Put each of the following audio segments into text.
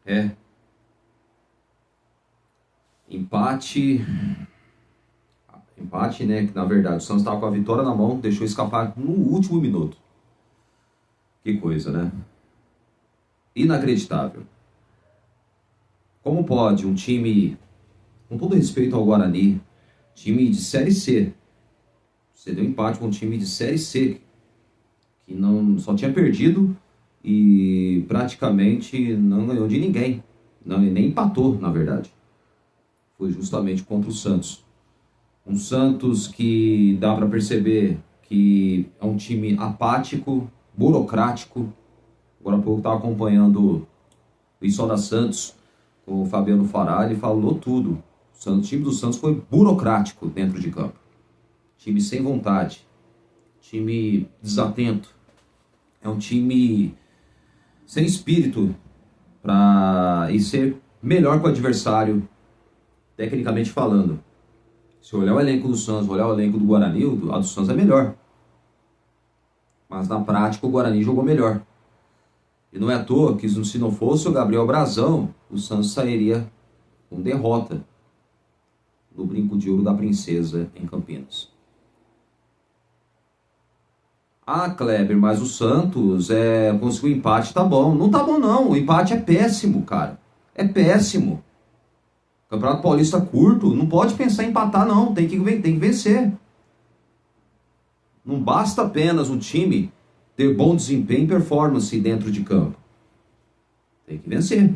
É, empate, empate, né? Que na verdade o Santos estava com a vitória na mão, deixou escapar no último minuto. Que coisa, né? Inacreditável. Como pode um time, com todo respeito ao Guarani, time de Série C, você deu empate com um time de Série C, que não só tinha perdido e praticamente não ganhou de ninguém. Não, e nem empatou, na verdade. Foi justamente contra o Santos. Um Santos que dá para perceber que é um time apático, burocrático. Agora há pouco estava acompanhando o Isola Santos com o Fabiano Farah, ele falou tudo. O time do Santos foi burocrático dentro de campo. Time sem vontade. Time desatento. É um time sem espírito para ir ser melhor que o adversário, tecnicamente falando. Se olhar o elenco do Santos, olhar o elenco do Guarani, a do Santos é melhor. Mas na prática o Guarani jogou melhor. E não é à toa que se não fosse o Gabriel Brazão, o Santos sairia com derrota do Brinco de Ouro da Princesa em Campinas. Ah, Kleber, mas o Santos conseguiu empate, tá bom. Não tá bom não, o empate é péssimo, cara. É péssimo. Campeonato Paulista curto, não pode pensar em empatar não, tem que vencer. Não basta apenas o time ter bom desempenho e performance dentro de campo. Tem que vencer.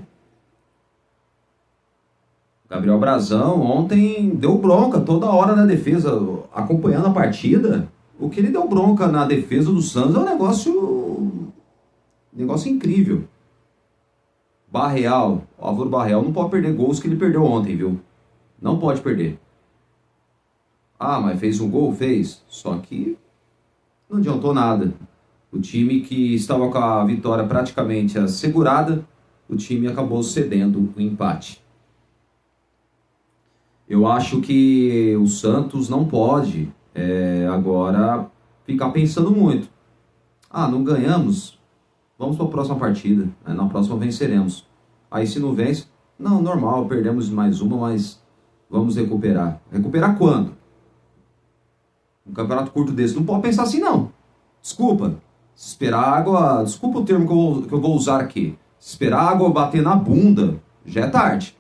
Gabriel Brazão ontem deu bronca toda hora na defesa, acompanhando a partida. O que ele deu bronca na defesa do Santos é um negócio incrível. Barreal, o Álvaro Barreal não pode perder gols que ele perdeu ontem, viu? Não pode perder. Ah, mas fez um gol? Fez. Só que não adiantou nada. O time que estava com a vitória praticamente assegurada, o time acabou cedendo o empate. Eu acho que o Santos não pode agora ficar pensando muito. Ah, não ganhamos? Vamos para a próxima partida. Na próxima venceremos. Aí se não vence, não, normal, perdemos mais uma, mas vamos recuperar. Recuperar quando? Um campeonato curto desse não pode pensar assim não. Desculpa. Se esperar água... Desculpa o termo que eu vou usar aqui. Se esperar a água bater na bunda, já é tarde.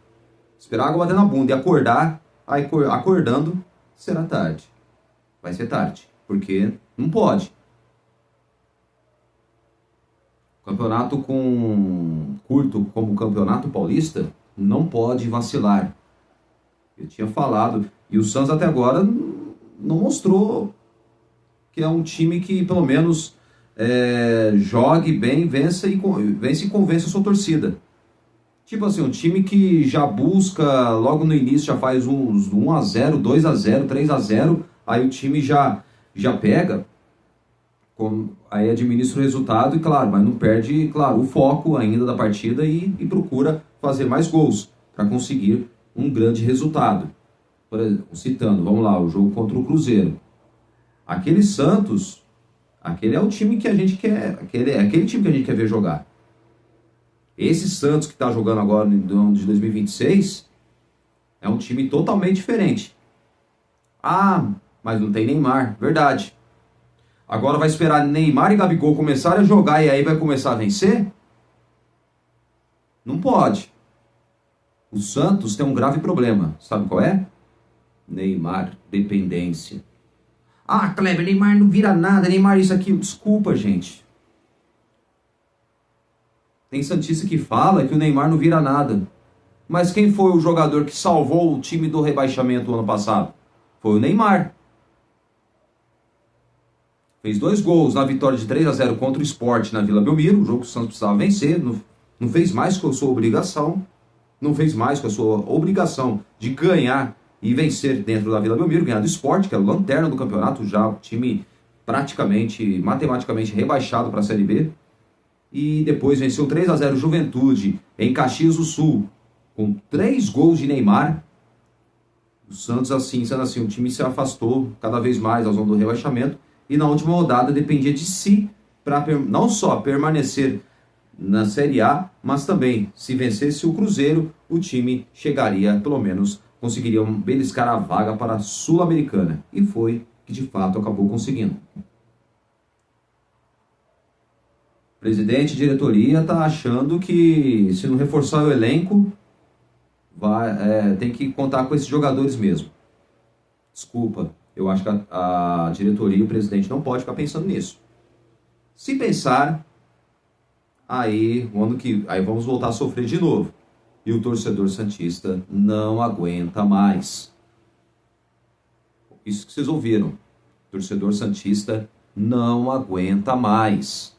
Esperar a água bater na bunda e acordar, aí acordando, será tarde. Vai ser tarde, porque não pode. Campeonato curto como o Campeonato Paulista não pode vacilar. Eu tinha falado, e o Santos até agora não mostrou que é um time que pelo menos jogue bem, vence e convence a sua torcida. Tipo assim, um time que já busca, logo no início já faz uns 1-0, 2-0, 3-0, aí o time já pega, aí administra o resultado e claro, mas não perde, claro, o foco ainda da partida e procura fazer mais gols para conseguir um grande resultado. Por exemplo, citando, vamos lá, o jogo contra o Cruzeiro. Aquele Santos, aquele é o time que a gente quer, aquele time que a gente quer ver jogar. Esse Santos que está jogando agora no ano de 2026 é um time totalmente diferente. Ah, mas não tem Neymar, verdade. Agora vai esperar Neymar e Gabigol começarem a jogar e aí vai começar a vencer? Não pode. O Santos tem um grave problema. Sabe qual é? Neymar dependência. Ah, Kleber, Neymar não vira nada, Neymar isso aqui. Desculpa, gente. Tem santista que fala que o Neymar não vira nada. Mas quem foi o jogador que salvou o time do rebaixamento ano passado? Foi o Neymar. Fez 2 gols na vitória de 3-0 contra o Sport na Vila Belmiro. O jogo que o Santos precisava vencer. Não fez mais que a sua obrigação. Não fez mais que a sua obrigação de ganhar e vencer dentro da Vila Belmiro. Ganhar do Sport, que é o lanterna do campeonato. Já o time praticamente, matematicamente rebaixado para a Série B. E depois venceu 3-0 Juventude em Caxias do Sul, com 3 gols de Neymar. O Santos, sendo assim, o time se afastou cada vez mais da zona do rebaixamento e na última rodada dependia de si para não só permanecer na Série A, mas também, se vencesse o Cruzeiro, o time chegaria, pelo menos, conseguiria beliscar a vaga para a Sul-Americana. E foi que, de fato, acabou conseguindo. O presidente de diretoria está achando que, se não reforçar o elenco, tem que contar com esses jogadores mesmo. Desculpa, eu acho que a diretoria e o presidente não pode ficar pensando nisso. Se pensar, aí vamos voltar a sofrer de novo. E o torcedor santista não aguenta mais. Isso que vocês ouviram. O torcedor santista não aguenta mais.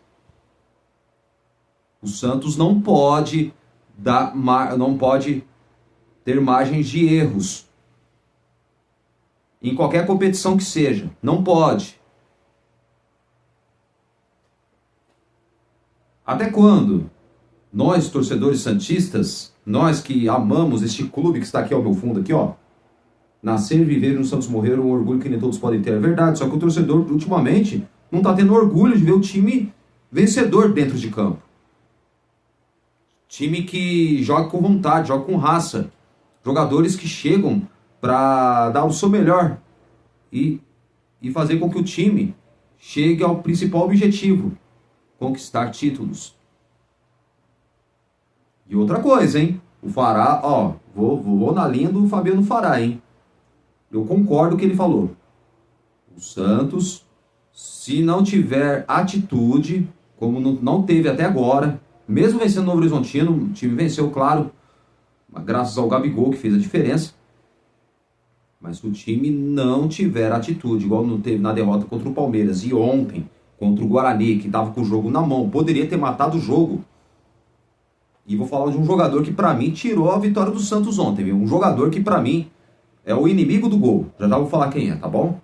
O Santos não pode ter margens de erros em qualquer competição que seja. Não pode. Até quando nós, torcedores santistas, nós que amamos este clube que está aqui ao meu fundo, aqui, ó, nascer, viver no Santos morrer, um orgulho que nem todos podem ter, é verdade. Só que o torcedor, ultimamente, não está tendo orgulho de ver o time vencedor dentro de campo. Time que joga com vontade, joga com raça. Jogadores que chegam para dar o seu melhor e fazer com que o time chegue ao principal objetivo: conquistar títulos. E outra coisa, hein? O Fará, ó, vou na linha do Fabiano Fará, hein? Eu concordo com o que ele falou. O Santos, se não tiver atitude, como não teve até agora, mesmo vencendo o Novo Horizontino, o time venceu, claro, graças ao Gabigol, que fez a diferença. Mas se o time não tiver atitude, igual não teve na derrota contra o Palmeiras e ontem contra o Guarani, que estava com o jogo na mão, poderia ter matado o jogo. E vou falar de um jogador que para mim tirou a vitória do Santos ontem, viu? Um jogador que para mim é o inimigo do gol. Já vou falar quem é, tá bom?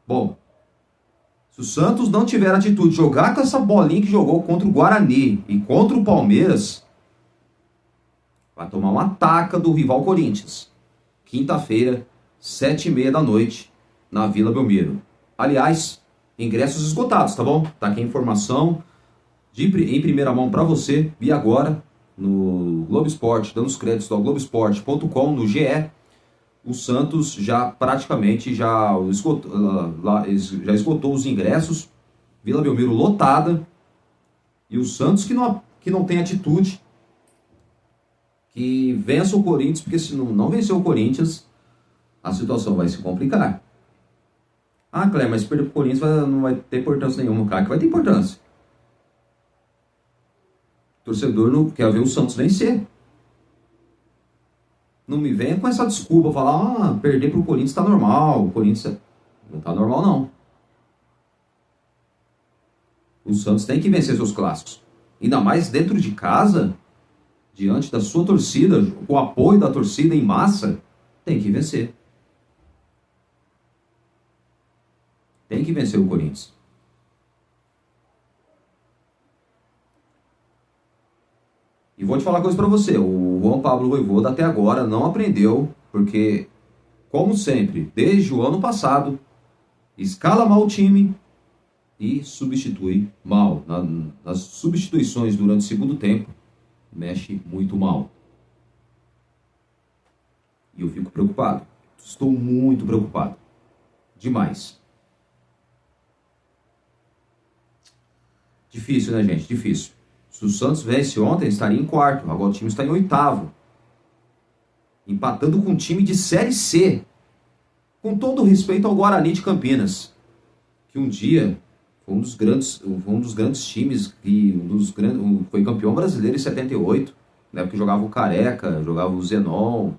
Bom, se o Santos não tiver atitude, jogar com essa bolinha que jogou contra o Guarani e contra o Palmeiras, vai tomar uma taca do rival Corinthians. Quinta-feira, 7h30 da noite, na Vila Belmiro. Aliás, ingressos esgotados, tá bom? Tá aqui a informação em primeira mão para você. Vi agora no Globo Esporte, dando os créditos ao Globoesporte.com, no GE. O Santos já praticamente já esgotou os ingressos. Vila Belmiro lotada. E o Santos que não tem atitude, que vença o Corinthians, porque se não vencer o Corinthians, a situação vai se complicar. Ah, Cleber, mas se perder pro Corinthians não vai ter importância nenhuma. Claro que vai ter importância. O torcedor não quer ver o Santos vencer. Não me venha com essa desculpa, falar, perder pro Corinthians tá normal. O Corinthians não tá normal, não. O Santos tem que vencer seus clássicos. Ainda mais dentro de casa, diante da sua torcida, com o apoio da torcida em massa, tem que vencer. Tem que vencer o Corinthians. E vou te falar uma coisa pra você. O Juan Pablo Vojvoda até agora não aprendeu, porque, como sempre, desde o ano passado, escala mal o time e substitui mal. Nas substituições durante o segundo tempo, mexe muito mal. E eu fico preocupado. Estou muito preocupado. Demais. Difícil, né, gente? Difícil. Se o Santos vence ontem, estaria em quarto. Agora o time está em oitavo. Empatando com um time de Série C. Com todo respeito ao Guarani de Campinas. Que um dia foi um dos grandes times. Foi campeão brasileiro em 78. Na época que jogava o Careca, jogava o Zenon,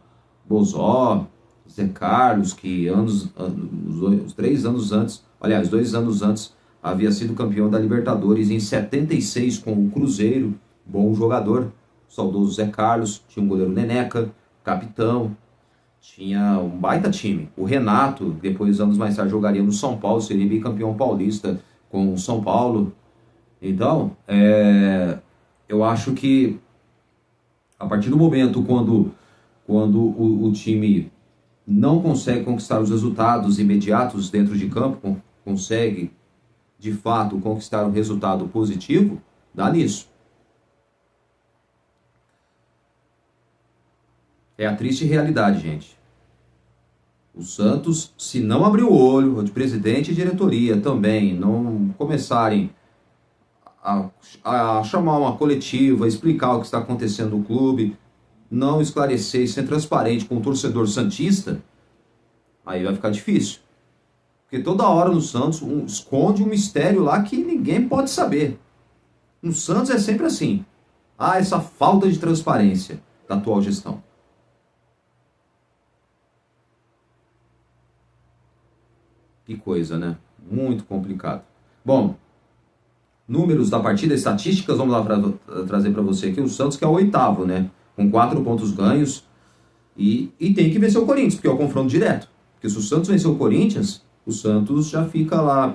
Bozó, Zé Carlos, que os 3 anos antes, aliás, 2 anos antes, havia sido campeão da Libertadores em 76 com o Cruzeiro. Bom jogador, saudoso Zé Carlos. Tinha um goleiro Neneca, capitão. Tinha um baita time. O Renato, depois, anos mais tarde, jogaria no São Paulo, seria bicampeão paulista com o São Paulo. Então, eu acho que a partir do momento quando o time não consegue conquistar os resultados imediatos dentro de campo, consegue de fato conquistar um resultado positivo, dá nisso. É a triste realidade, gente. O Santos, se não abrir o olho, o de presidente e diretoria também não começarem a chamar uma coletiva, explicar o que está acontecendo no clube, não esclarecer e ser transparente com o torcedor santista, aí vai ficar difícil. Porque toda hora no Santos esconde um mistério lá que ninguém pode saber. No Santos é sempre assim. Essa falta de transparência da atual gestão. Que coisa, né? Muito complicado. Bom, números da partida, estatísticas, vamos lá trazer para você aqui. O Santos que é o 8º, né? Com 4 pontos ganhos. E tem que vencer o Corinthians, porque é o confronto direto. Porque se o Santos vencer o Corinthians, o Santos já fica lá,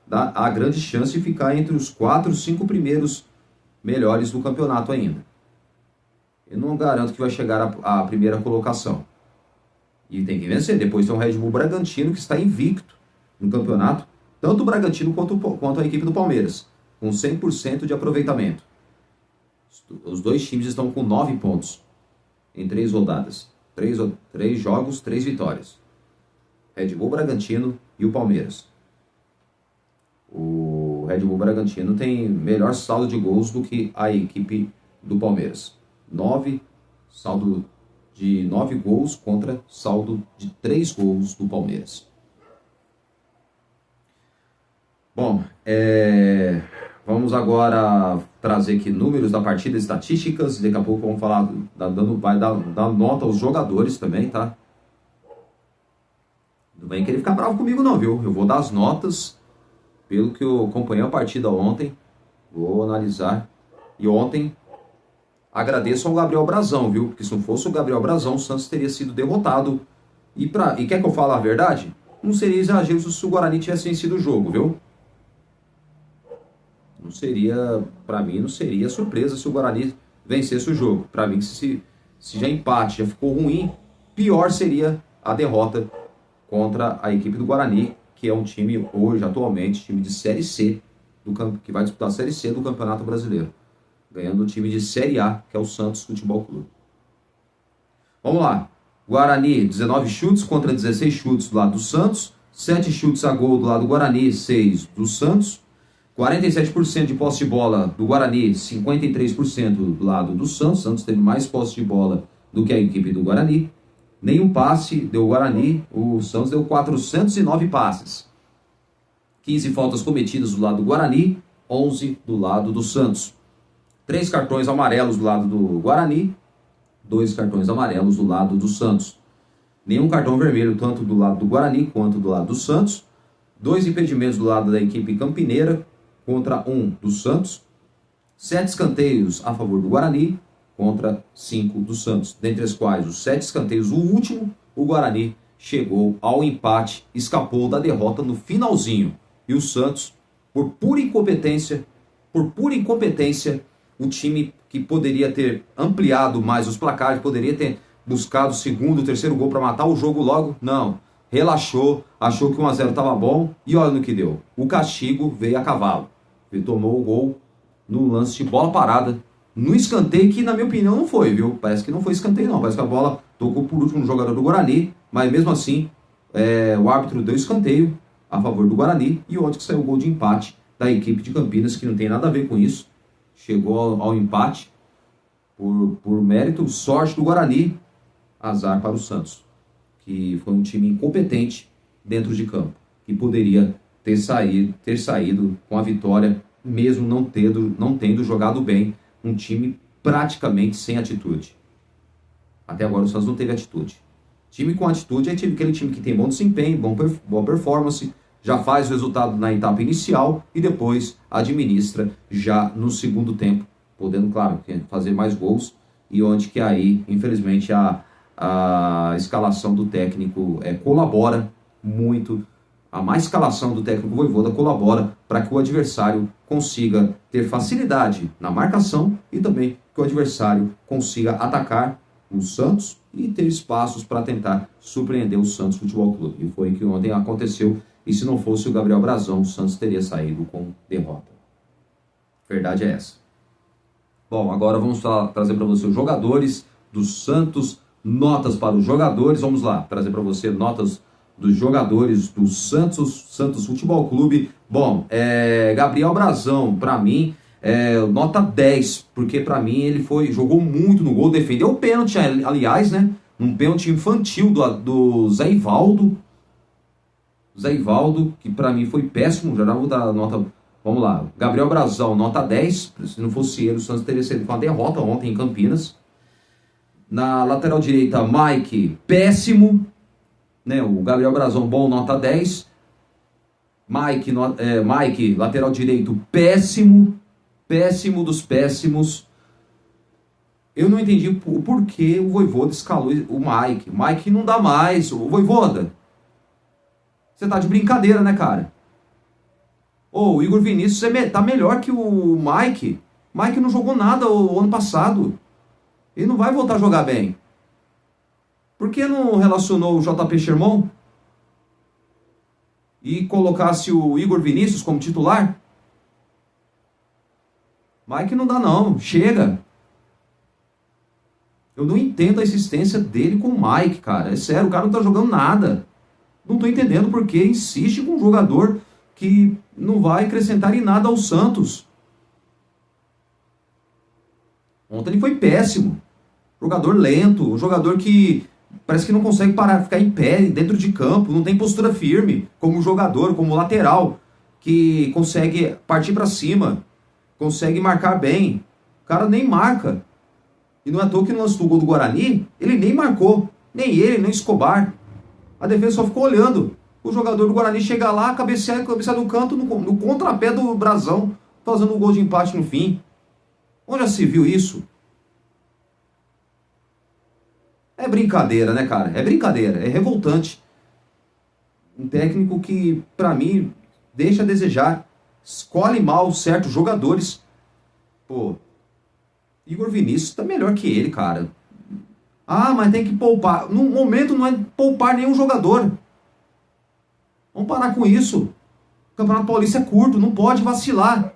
dá a grande chance de ficar entre os 4, 5 primeiros melhores do campeonato ainda. Eu não garanto que vai chegar à primeira colocação. E tem que vencer. Depois tem o Red Bull Bragantino, que está invicto no campeonato, tanto o Bragantino quanto a equipe do Palmeiras, com 100% de aproveitamento. Os dois times estão com 9 pontos em 3 rodadas. 3 jogos, 3 vitórias. Red Bull Bragantino e o Palmeiras. O Red Bull Bragantino tem melhor saldo de gols do que a equipe do Palmeiras. Saldo de 9 gols contra saldo de 3 gols do Palmeiras. Bom, vamos agora trazer aqui números da partida, estatísticas. Daqui a pouco vamos falar, vai dar nota aos jogadores também, tá? Não vem querer ficar bravo comigo não, viu? Eu vou dar as notas pelo que eu acompanhei a partida ontem. Vou analisar. E ontem agradeço ao Gabriel Brazão, viu? Porque se não fosse o Gabriel Brazão, o Santos teria sido derrotado. E quer que eu fale a verdade? Não seria exagero se o Guarani tivesse vencido o jogo, viu? Não seria, para mim, não seria surpresa se o Guarani vencesse o jogo. Para mim, se já empate, já ficou ruim, pior seria a derrota contra a equipe do Guarani, que é um time hoje, atualmente, time de Série C, que vai disputar a Série C do Campeonato Brasileiro, ganhando o time de Série A, que é o Santos Futebol Clube. Vamos lá. Guarani, 19 chutes contra 16 chutes do lado do Santos, 7 chutes a gol do lado do Guarani, 6 do Santos, 47% de posse de bola do Guarani, 53% do lado do Santos. O Santos teve mais posse de bola do que a equipe do Guarani. Nenhum passe deu o Guarani, o Santos deu 409 passes. 15 faltas cometidas do lado do Guarani, 11 do lado do Santos. 3 cartões amarelos do lado do Guarani, 2 cartões amarelos do lado do Santos. Nenhum cartão vermelho tanto do lado do Guarani quanto do lado do Santos. 2 impedimentos do lado da equipe campineira contra 1 do Santos. 7 escanteios a favor do Guarani contra 5 do Santos. Dentre as quais os 7 escanteios, o último, o Guarani chegou ao empate, escapou da derrota no finalzinho. E o Santos, por pura incompetência, o time que poderia ter ampliado mais os placares, poderia ter buscado o segundo, o terceiro gol para matar o jogo logo, não. Relaxou, achou que 1-0 estava bom e olha no que deu. O castigo veio a cavalo. Ele tomou o gol no lance de bola parada, no escanteio, que na minha opinião não foi, viu? Parece que não foi escanteio não, parece que a bola tocou por último no jogador do Guarani, mas mesmo assim o árbitro deu escanteio a favor do Guarani e onde que saiu o gol de empate da equipe de Campinas, que não tem nada a ver com isso. Chegou ao empate por mérito, sorte do Guarani, azar para o Santos, que foi um time incompetente dentro de campo, que poderia ter saído com a vitória, mesmo não tendo jogado bem, um time praticamente sem atitude. Até agora o Santos não teve atitude. Time com atitude é aquele time que tem bom desempenho, boa performance, já faz o resultado na etapa inicial e depois administra já no segundo tempo, podendo, claro, fazer mais gols, e onde que aí, infelizmente, a escalação do técnico colabora muito. A má escalação do técnico Vojvoda colabora para que o adversário consiga ter facilidade na marcação e também que o adversário consiga atacar o Santos e ter espaços para tentar surpreender o Santos Futebol Clube. E foi o que ontem aconteceu, e se não fosse o Gabriel Brazão, o Santos teria saído com derrota. Verdade é essa. Bom, agora vamos trazer para você os jogadores do Santos notas para os jogadores. Vamos lá, trazer para você notas dos jogadores do Santos Futebol Clube. Bom, Gabriel Brazão, para mim, nota 10, porque para mim ele jogou muito no gol, defendeu o pênalti, aliás, né? Um pênalti infantil do Zé Ivaldo. Zé Ivaldo, que para mim foi péssimo, já vou dar nota. Vamos lá, Gabriel Brazão, nota 10. Se não fosse ele, o Santos teria sido uma derrota ontem em Campinas. Na lateral direita, Mike, péssimo. Né? O Gabriel Brazão, bom, nota 10. Mike, lateral direito, péssimo. Péssimo dos péssimos. Eu não entendi o porquê o Vojvoda escalou o Mike. O Mike não dá mais. O Vojvoda, você tá de brincadeira, né, cara? O Igor Vinícius tá melhor que o Mike. Mike não jogou nada o ano passado. Ele não vai voltar a jogar bem. Por que não relacionou o JP Sherman e colocasse o Igor Vinícius como titular? Mike não dá não, chega. Eu não entendo a existência dele com o Mike, cara. É sério, o cara não tá jogando nada. Não tô entendendo por que insiste com um jogador que não vai acrescentar em nada ao Santos. Ontem ele foi péssimo. Jogador lento, um jogador que parece que não consegue parar, ficar em pé dentro de campo, não tem postura firme como jogador, como lateral, que consegue partir para cima, consegue marcar bem. O cara nem marca. E não é à toa que no lance do gol do Guarani, ele nem marcou. Nem ele, nem Escobar. A defesa só ficou olhando. O jogador do Guarani chega lá, cabecear do canto, no contrapé do Brazão, fazendo um gol de empate no fim. Onde já se viu isso? É brincadeira, né, cara? É brincadeira, é revoltante. Um técnico que, pra mim, deixa a desejar. Escolhe mal certos jogadores. Pô, Igor Vinícius tá melhor que ele, cara. Ah, mas tem que poupar. No momento não é poupar nenhum jogador. Vamos parar com isso. O Campeonato Paulista é curto, não pode vacilar.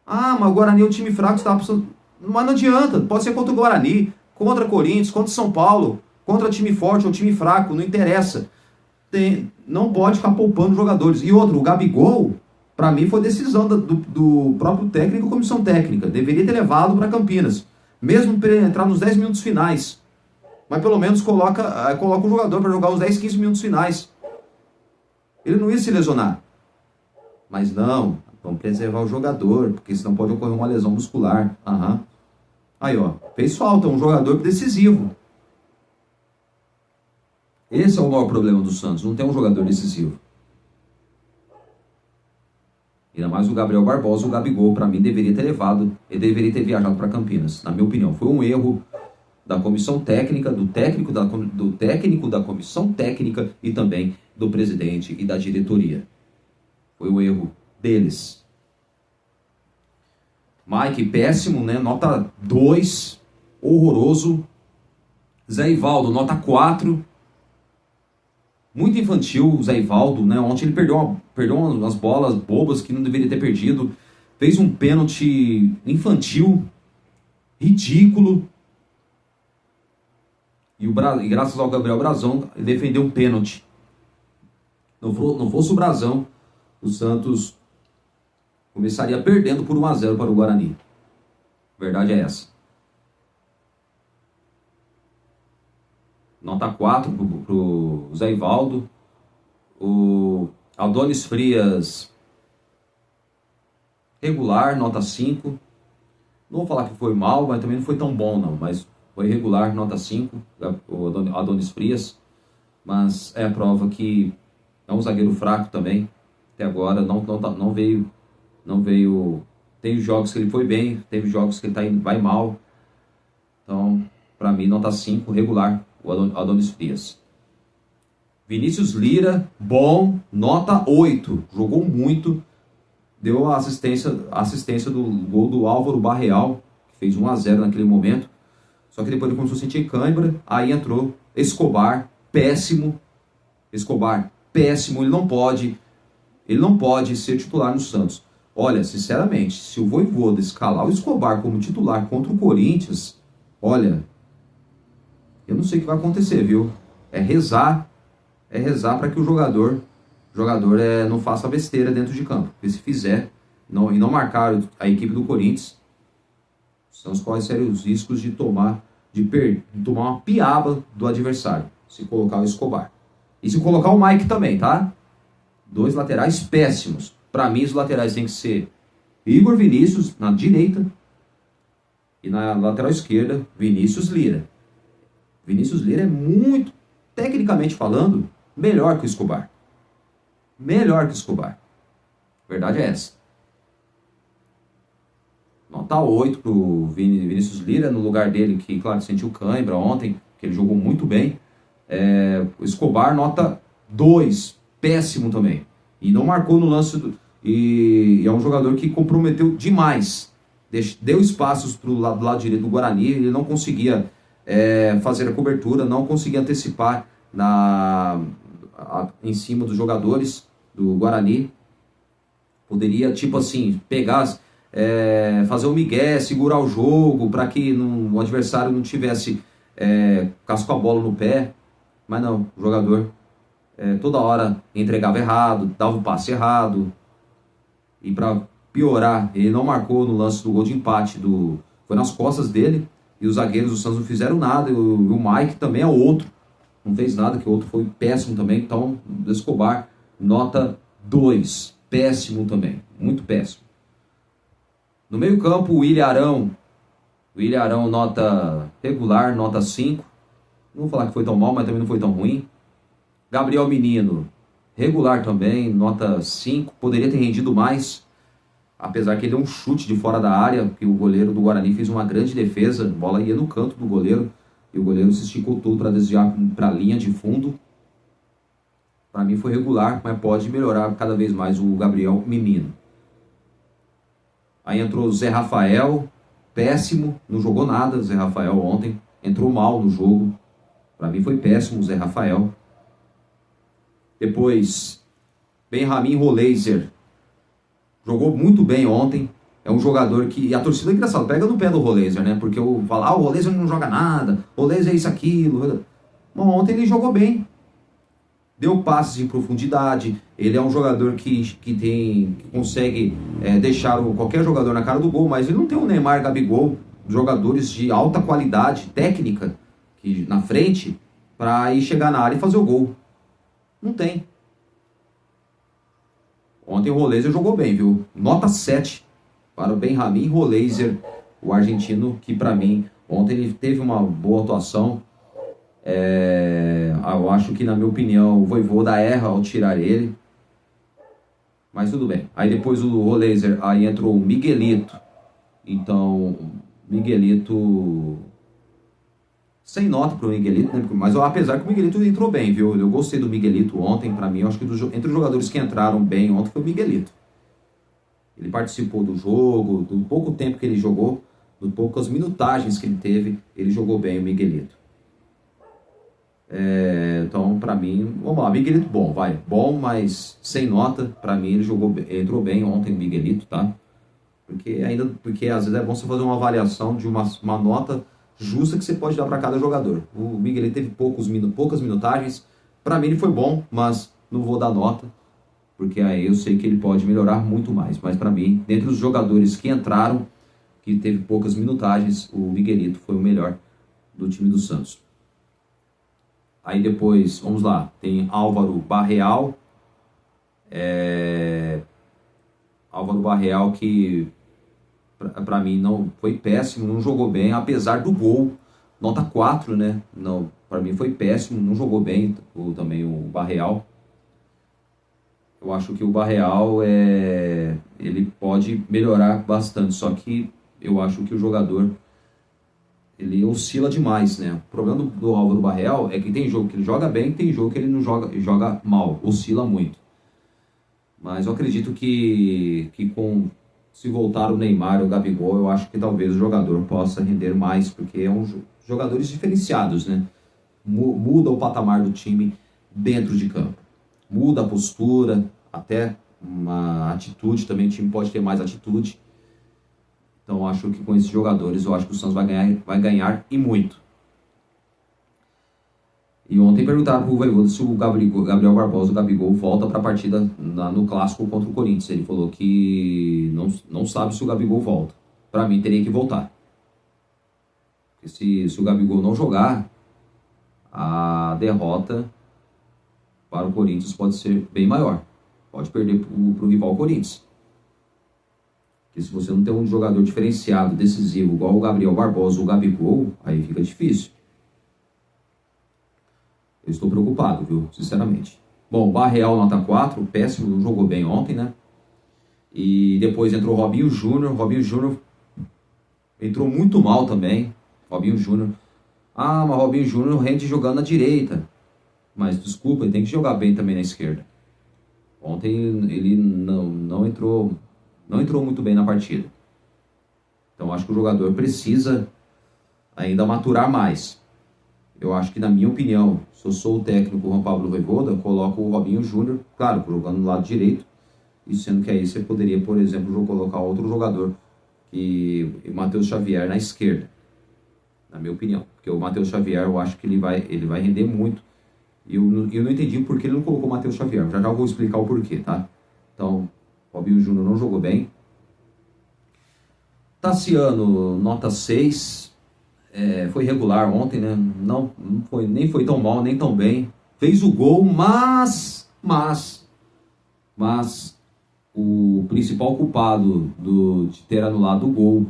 Ah, mas o Guarani é um time fraco, está precisando... Mas não adianta, pode ser contra o Guarani, contra Corinthians, contra São Paulo, contra time forte ou time fraco, não interessa. Não pode ficar poupando jogadores. E outro, o Gabigol, para mim foi decisão do próprio técnico e comissão técnica. Deveria ter levado para Campinas, mesmo para ele entrar nos 10 minutos finais. Mas pelo menos coloca o jogador para jogar os 10, 15 minutos finais. Ele não ia se lesionar. Mas não, vamos preservar o jogador, porque senão pode ocorrer uma lesão muscular. Aí, ó, fez falta, um jogador decisivo. Esse é o maior problema do Santos, não tem um jogador decisivo. Ainda mais o Gabriel Barbosa, o Gabigol, para mim, deveria ter levado, ele deveria ter viajado para Campinas. Na minha opinião, foi um erro da comissão técnica, do técnico da comissão técnica e também do presidente e da diretoria. Foi um erro deles. Mike, péssimo, né? Nota 2, horroroso. Zé Ivaldo, nota 4. Muito infantil o Zé Ivaldo, né? Ontem ele perdeu umas bolas bobas que não deveria ter perdido. Fez um pênalti infantil, ridículo. E graças ao Gabriel Brazão, ele defendeu um pênalti. Não fosse o Brazão, o Santos começaria perdendo por 1-0 para o Guarani. A verdade é essa. Nota 4 para o Zé Ivaldo. O Adonis Frias, regular, nota 5. Não vou falar que foi mal, mas também não foi tão bom, não. Mas foi regular, nota 5, o Adonis Frias. Mas é a prova que é um zagueiro fraco também. Até agora não veio. Tem jogos que ele foi bem, teve jogos que ele vai mal. Então, para mim, nota 5, regular, o Adonis Frias. Vinícius Lira, bom, nota 8. Jogou muito. Deu a assistência do gol do Álvaro Barreal, que fez 1-0 naquele momento. Só que depois ele começou a sentir cãibra, aí entrou Escobar, péssimo. Escobar, péssimo, ele não pode ser titular no Santos. Olha, sinceramente, se o Vojvoda escalar o Escobar como titular contra o Corinthians, olha, eu não sei o que vai acontecer, viu? É rezar para que o jogador não faça besteira dentro de campo. Porque se fizer e não marcar a equipe do Corinthians, são os quais sérios riscos de tomar uma piaba do adversário, se colocar o Escobar. E se colocar o Mike também, tá? Dois laterais péssimos. Para mim, os laterais têm que ser Igor Vinícius na direita e na lateral esquerda, Vinícius Lira. Vinícius Lira é muito, tecnicamente falando, melhor que o Escobar. Melhor que o Escobar. A verdade é essa. Nota 8 pro Vinícius Lira, no lugar dele, que, claro, sentiu cãibra ontem, que ele jogou muito bem. O Escobar, nota 2, péssimo também. E não marcou no lance, e é um jogador que comprometeu demais. Deu espaços pro lado direito do Guarani, ele não conseguia fazer a cobertura, não conseguia antecipar em cima dos jogadores do Guarani. Poderia, tipo assim, pegar... fazer o migué, segurar o jogo para que o adversário não tivesse casco a bola no pé, mas não, o jogador toda hora entregava errado, dava o passe errado, e para piorar, ele não marcou no lance do gol de empate, foi nas costas dele, e os zagueiros do Santos não fizeram nada, e o Mike também é outro, não fez nada, que o outro foi péssimo também. Então, do Escobar, nota 2, péssimo também, muito péssimo. No meio campo, o William Arão, nota regular, nota 5. Não vou falar que foi tão mal, mas também não foi tão ruim. Gabriel Menino, regular também, nota 5. Poderia ter rendido mais, apesar que ele deu um chute de fora da área, que o goleiro do Guarani fez uma grande defesa. A bola ia no canto do goleiro, e o goleiro se esticou todo para desviar para a linha de fundo. Para mim foi regular, mas pode melhorar cada vez mais o Gabriel Menino. Aí entrou o Zé Rafael, péssimo, não jogou nada. Zé Rafael ontem entrou mal no jogo. Para mim foi péssimo o Zé Rafael. Depois, Benjamin Roleiser jogou muito bem ontem. É um jogador que... A torcida é engraçada, pega no pé do Roleiser, né? Porque eu falo, o Roleiser não joga nada, o Roleiser é isso, aquilo. Bom, ontem ele jogou bem. Deu passes em profundidade. Ele é um jogador que consegue deixar qualquer jogador na cara do gol, mas ele não tem o Neymar, Gabigol, jogadores de alta qualidade técnica na frente para ir chegar na área e fazer o gol. Não tem. Ontem o Roleiser jogou bem, viu? Nota 7 para o Benjamin Roleiser, o argentino, que para mim ontem ele teve uma boa atuação. Eu acho que, na minha opinião, o Vojvoda erra ao tirar ele, mas tudo bem. Aí depois o Roleiser, aí entrou o Miguelito. Então, Miguelito, sem nota pro Miguelito, né? Mas apesar que o Miguelito entrou bem, viu? Eu gostei do Miguelito ontem. Para mim, eu acho que entre os jogadores que entraram bem ontem foi o Miguelito. Ele participou do jogo, do pouco tempo que ele jogou, das poucas minutagens que ele teve, ele jogou bem, o Miguelito. Então, para mim, vamos lá, Miguelito bom, mas sem nota. Para mim, ele entrou bem ontem, o Miguelito, tá? Porque às vezes é bom você fazer uma avaliação de uma nota justa que você pode dar para cada jogador. O Miguelito teve poucas minutagens. Para mim ele foi bom, mas não vou dar nota, porque aí eu sei que ele pode melhorar muito mais. Mas para mim, dentre os jogadores que entraram, que teve poucas minutagens, o Miguelito foi o melhor do time do Santos. Aí depois, vamos lá, tem Álvaro Barreal. Álvaro Barreal, que para mim não foi péssimo, não jogou bem, apesar do gol. Nota 4, né? Não, para mim foi péssimo, não jogou bem também o Barreal. Eu acho que o Barreal ele pode melhorar bastante, só que eu acho que o jogador ele oscila demais, né? O problema do Álvaro Barreal é que tem jogo que ele joga bem, tem jogo que ele não joga mal, oscila muito. Mas eu acredito que se voltar o Neymar ou o Gabigol, eu acho que talvez o jogador possa render mais, porque jogadores diferenciados, né? Muda o patamar do time dentro de campo. Muda a postura, até uma atitude também, o time pode ter mais atitude. Então acho que com esses jogadores, eu acho que o Santos vai ganhar e muito. E ontem perguntaram pro Vojvoda se o Gabriel Barbosa, o Gabigol, volta para a partida no clássico contra o Corinthians. Ele falou que não sabe se o Gabigol volta. Para mim, teria que voltar. Porque se o Gabigol não jogar, a derrota para o Corinthians pode ser bem maior. Pode perder para o rival Corinthians. Porque se você não tem um jogador diferenciado, decisivo, igual o Gabriel Barbosa ou o Gabigol, aí fica difícil. Eu estou preocupado, viu? Sinceramente. Bom, Barreal nota 4, péssimo, não jogou bem ontem, né? E depois entrou Robinho Júnior. Robinho Júnior entrou muito mal também. Robinho Júnior. Ah, mas Robinho Júnior rende jogando na direita. Mas desculpa, ele tem que jogar bem também na esquerda. Ontem ele não entrou muito bem na partida. Então acho que o jogador precisa ainda maturar mais. Eu acho que, na minha opinião, se eu sou o técnico Juan Pablo Vojvoda, eu coloco o Robinho Júnior, claro, jogando no lado direito, e sendo que aí você poderia, por exemplo, colocar outro jogador, o Matheus Xavier na esquerda, na minha opinião. Porque o Matheus Xavier, eu acho que ele vai render muito. E eu não entendi o porquê ele não colocou o Matheus Xavier. Já vou explicar o porquê, tá? Então, o Robinho Júnior não jogou bem. Tassiano, nota 6. Foi regular ontem, né? Nem foi tão mal, nem tão bem. Fez o gol, mas o principal culpado de ter anulado o gol,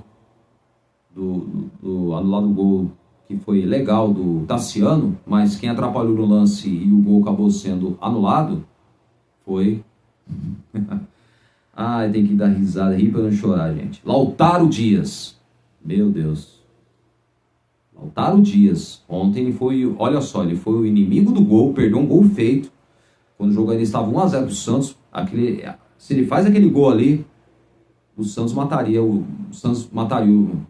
anulado o gol que foi legal do Tassiano, mas quem atrapalhou no lance e o gol acabou sendo anulado foi... tem que dar risada, rir pra não chorar, gente. Lautaro Dias. Meu Deus. Lautaro Dias, ontem olha só, ele foi o inimigo do gol, perdeu um gol feito, quando o jogo ainda estava 1-0 pro Santos. Se ele faz aquele gol ali, o Santos mataria o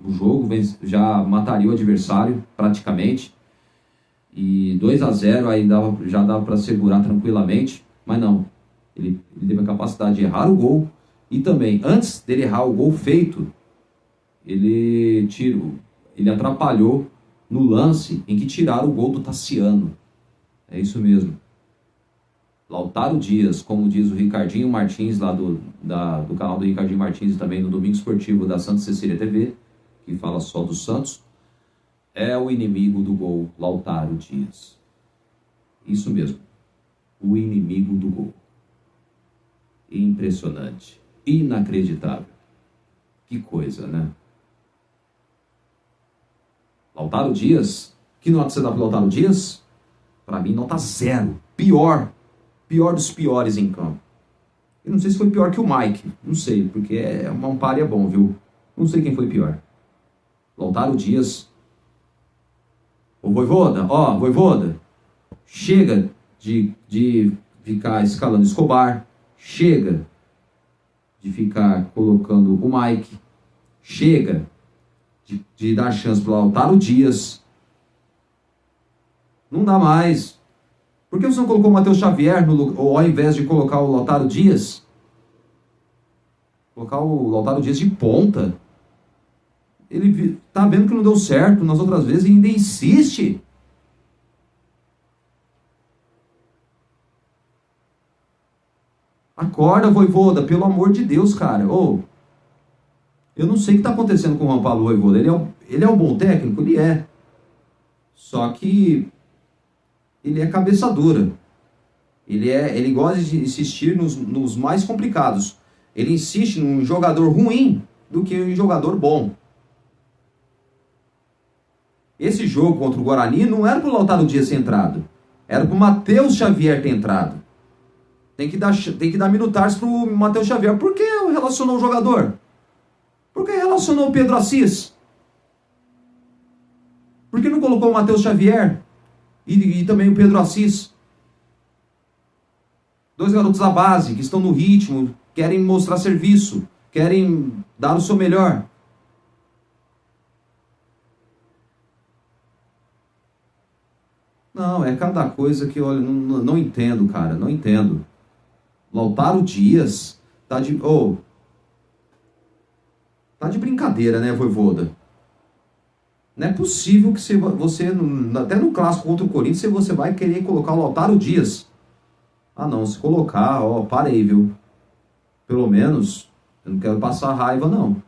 jogo, já mataria o adversário praticamente, e 2-0 aí já dava para segurar tranquilamente, mas não, ele teve a capacidade de errar o gol, e também, antes dele errar o gol feito, ele atrapalhou no lance em que tiraram o gol do Tassiano. É isso mesmo. Lautaro Dias, como diz o Ricardinho Martins, lá do canal do Ricardinho Martins, e também no Domingo Esportivo da Santa Cecília TV, que fala só do Santos, é o inimigo do gol, Lautaro Dias. Isso mesmo. O inimigo do gol. Impressionante. Inacreditável. Que coisa, né? Lautaro Dias, que nota você dá para Lautaro Dias? Para mim, nota 0. Pior dos piores em campo. Eu não sei se foi pior que o Mike, não sei, porque um páreo bom, viu? Não sei quem foi pior. Lautaro Dias. Ô Vojvoda, chega de ficar escalando Escobar, chega de ficar colocando o Mike, chega de dar chance para o Lautaro Dias. Não dá mais. Por que você não colocou o Matheus Xavier ao invés de colocar o Lautaro Dias? Colocar o Lautaro Dias de ponta. Ele tá vendo que não deu certo nas outras vezes e ainda insiste. Acorda, Vojvoda, pelo amor de Deus, cara. Eu não sei o que está acontecendo com o Juan Pablo Vojvoda. Ele é um bom técnico? Ele é. Só que ele é cabeça dura. Ele gosta de insistir nos mais complicados. Ele insiste num jogador ruim do que em um jogador bom. Esse jogo contra o Guarani não era para o Lautaro Dias ter entrado. Era para o Matheus Xavier ter entrado. Tem que dar minutagens para o Matheus Xavier. Por que relacionou o jogador? Por que relacionou o Pedro Assis? Por que não colocou o Matheus Xavier e também o Pedro Assis? Dois garotos da base que estão no ritmo, querem mostrar serviço, querem dar o seu melhor. Não, é cada coisa que eu não entendo, cara, não entendo. Lautaro Dias tá de brincadeira, né, Vojvoda? Não é possível que você até no clássico contra o Corinthians, você vai querer colocar o Lautaro Dias. Ah não, se colocar, ó, parei, viu? Pelo menos, eu não quero passar raiva, não.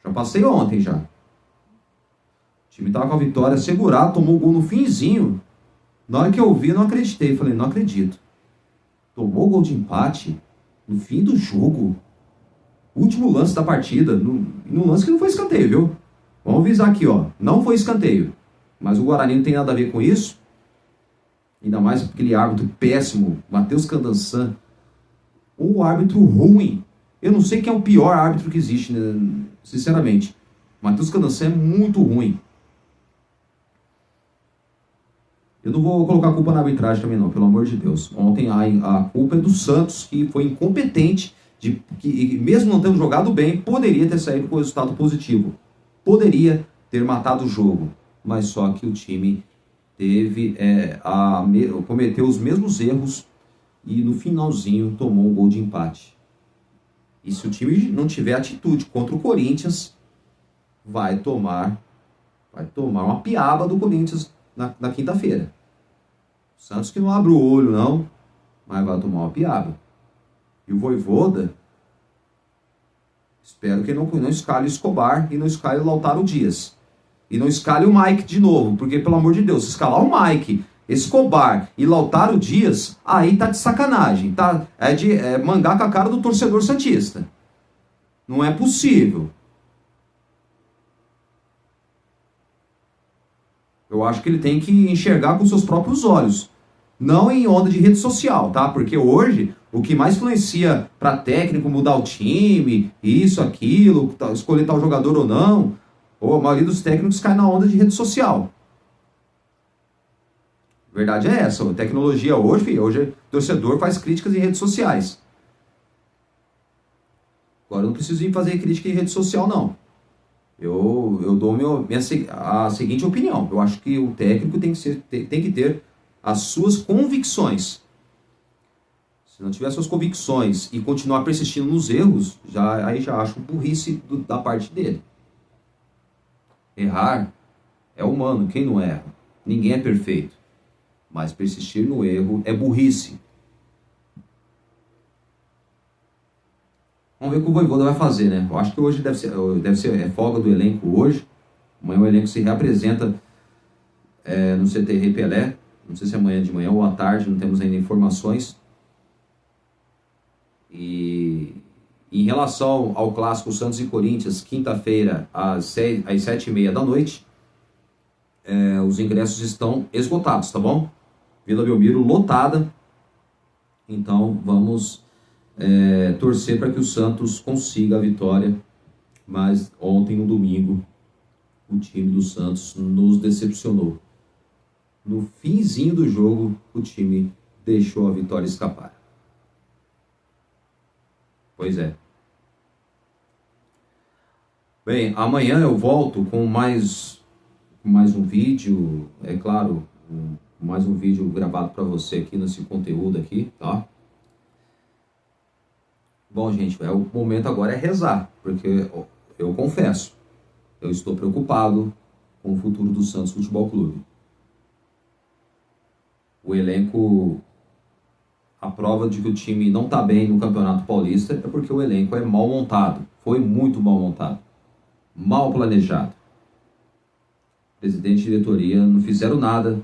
Já passei ontem, já. O time tava com a vitória segurada, tomou o gol no finzinho. Na hora que eu vi, eu não acreditei. Falei, não acredito. Tomou o gol de empate no fim do jogo. Último lance da partida. No lance que não foi escanteio, viu? Vamos avisar aqui, ó. Não foi escanteio. Mas o Guarani não tem nada a ver com isso. Ainda mais aquele árbitro péssimo, Matheus Candançan. Ou árbitro ruim. Eu não sei quem é o pior árbitro que existe, né? Sinceramente. Matheus Candançan é muito ruim. Eu não vou colocar a culpa na arbitragem também não, pelo amor de Deus. Ontem a culpa é do Santos, que foi incompetente, que mesmo não tendo jogado bem, poderia ter saído com resultado positivo. Poderia ter matado o jogo. Mas só que o time cometeu os mesmos erros e no finalzinho tomou um gol de empate. E se o time não tiver atitude contra o Corinthians, vai tomar uma piaba do Corinthians na quinta-feira. O Santos que não abre o olho não, mas vai tomar uma piaba. E o Vojvoda, espero que não escale o Escobar e não escale o Lautaro Dias. E não escale o Mike de novo, porque pelo amor de Deus, se escalar o Mike, Escobar e Lautaro Dias, aí tá de sacanagem, tá? É mangar com a cara do torcedor santista. Não é possível. Eu acho que ele tem que enxergar com seus próprios olhos, não em onda de rede social, tá? Porque hoje o que mais influencia para técnico mudar o time, isso, aquilo, escolher tal jogador ou não, ou a maioria dos técnicos cai na onda de rede social. A verdade é essa, a tecnologia hoje o torcedor faz críticas em redes sociais. Agora eu não preciso ir fazer crítica em rede social, não. Eu dou a seguinte opinião. Eu acho que o técnico tem que ter as suas convicções. Se não tiver suas convicções e continuar persistindo nos erros, aí já acho burrice da parte dele. Errar é humano, quem não erra? Ninguém é perfeito. Mas persistir no erro é burrice. Vamos ver o que o Vojvoda vai fazer, né? Eu acho que hoje deve ser folga do elenco hoje. Amanhã o elenco se reapresenta no CT Rei Pelé. Não sei se é amanhã de manhã ou à tarde, não temos ainda informações. E em relação ao clássico Santos e Corinthians, quinta-feira, às 7h30 da noite, os ingressos estão esgotados, tá bom? Vila Belmiro lotada. Então vamos torcer para que o Santos consiga a vitória. Mas ontem, no domingo, o time do Santos nos decepcionou. No finzinho do jogo, o time deixou a vitória escapar. Pois é. Bem, amanhã eu volto com mais um vídeo, é claro, mais um vídeo gravado para você aqui nesse conteúdo aqui, tá? Bom, gente, o momento agora é rezar, porque eu confesso, eu estou preocupado com o futuro do Santos Futebol Clube. O elenco, a prova de que o time não está bem no Campeonato Paulista é porque o elenco é mal montado, foi muito mal montado, mal planejado. Presidente e diretoria não fizeram nada,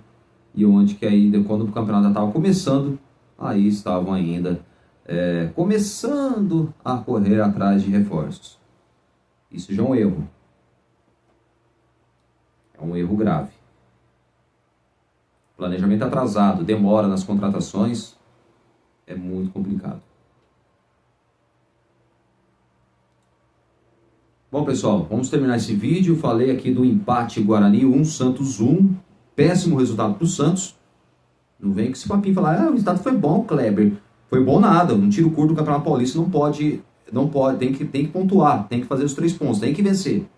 e onde que aí, quando o campeonato estava começando, aí estavam ainda começando a correr atrás de reforços. Isso já é um erro. É um erro grave. Planejamento atrasado, demora nas contratações, é muito complicado. Bom, pessoal, vamos terminar esse vídeo. Falei aqui do empate Guarani 1, Santos 1. Péssimo resultado para o Santos. Não vem com esse papinho falar, o resultado foi bom, Kleber. Foi bom nada, um tiro curto do Campeonato Paulista não pode, tem que pontuar, tem que fazer os 3 pontos, tem que vencer.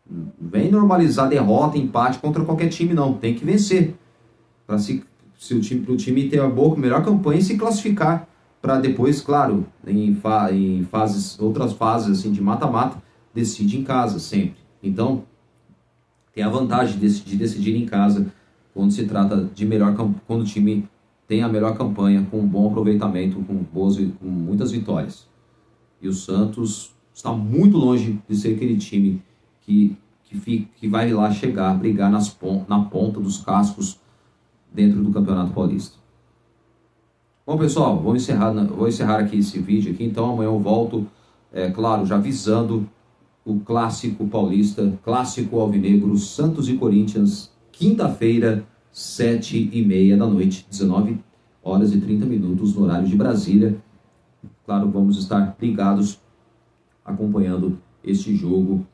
Não vem normalizar derrota, empate contra qualquer time, não. Tem que vencer. Para o time ter a melhor campanha e se classificar para depois, claro, em outras fases assim, de mata-mata, decide em casa sempre. Então, tem a vantagem de decidir em casa quando se trata de quando o time tem a melhor campanha, com um bom aproveitamento, com muitas vitórias. E o Santos está muito longe de ser aquele time que vai lá chegar, brigar na ponta dos cascos dentro do Campeonato Paulista. Bom, pessoal, vou encerrar aqui esse vídeo aqui. Então amanhã eu volto, claro, já visando o clássico paulista, clássico alvinegro, Santos e Corinthians, quinta-feira, 7h30 da noite, 19h30 no horário de Brasília. Claro, vamos estar ligados, acompanhando este jogo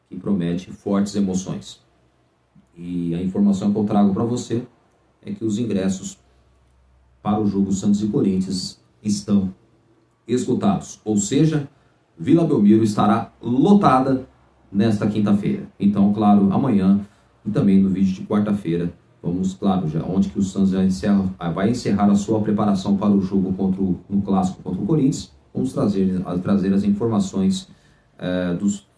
que promete fortes emoções. E a informação que eu trago para você é que os ingressos para o jogo Santos e Corinthians estão esgotados. Ou seja, Vila Belmiro estará lotada nesta quinta-feira. Então, claro, amanhã e também no vídeo de quarta-feira, vamos, claro, já onde que o Santos vai encerrar a sua preparação para o jogo no clássico contra o Corinthians. Vamos trazer as informações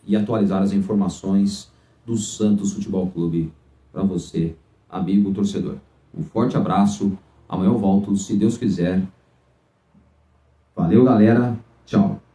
e atualizar as informações do Santos Futebol Clube para você, amigo torcedor. Um forte abraço. Amanhã eu volto, se Deus quiser. Valeu, galera. Tchau.